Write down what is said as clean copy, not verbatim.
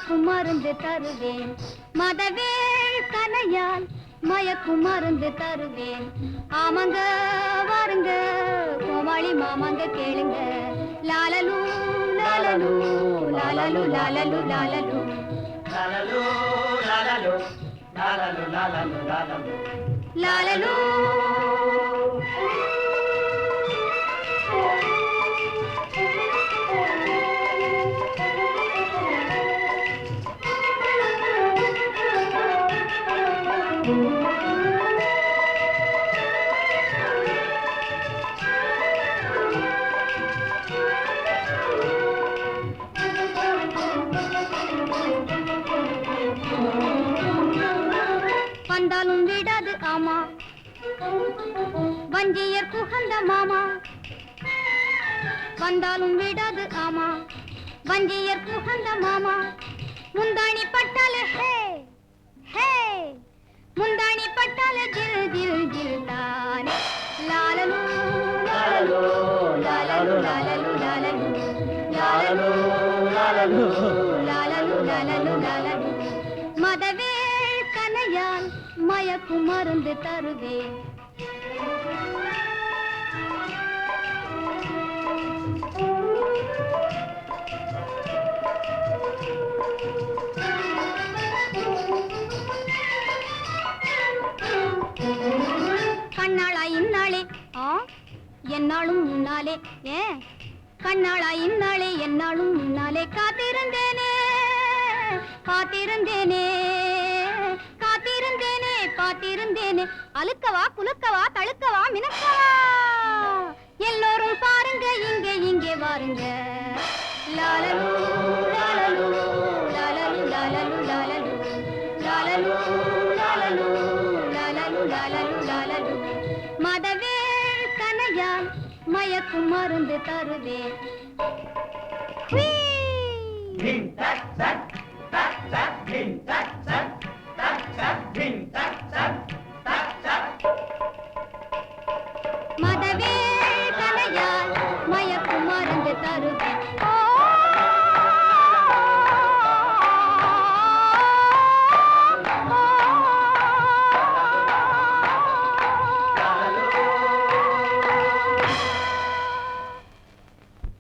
மயக்கும் மருந்து தருவேன் மதவேள் கனையால் மயக்கும் மருந்து தருவேன் ஆமங்க வாருங்க கோமாளி மாமாங்க கேளுங்க லாலலு லாலலு லாலலு லாலலு லாலலு லாலலு லாலலு லாலலு லாலலு லாலலு லாலலு வந்தாலும் விடாது ஆமா வஞ்சியர் புகழ்ந்த மாமா வந்தாலும் விடாது ஆமா வஞ்சியர் புகழ்ந்த மாமா முந்தாணி பட்டால ஹே ஹே முந்தாணி பட்டால ஜில் ஜில் ஜில் தானே லாலலு லாலலு லாலலு லாலலு லாலலு லாலலு லாலலு லாலலு லாலலு லாலலு மதவேள் கனையால் மயக்கும் மருந்து தருவேன் கண்ணாளா இந்நாளே என்னாலும் முன்னாலே ஏன் கண்ணாளா இந்நாளே என்னாலும் முன்னாலே காத்திருந்தேனே காத்திருந்தேனே காத்திருந்தேனே காத்திருந்தேனே அழுக்கவா குலுக்கவா தழுக்கவா மினக்கவா எல்லோரும் பாருங்க இங்கே இங்கே வாருங்க லாலலு லாலலு லாலலு லாலலு லாலலு லாலலு லாலலு லாலலு லாலலு லாலலு மதவேள் கனையால் மயக்கும் மருந்து தருவேன் Ding tak tak tak tak ding tak tak tak tak ding tak tak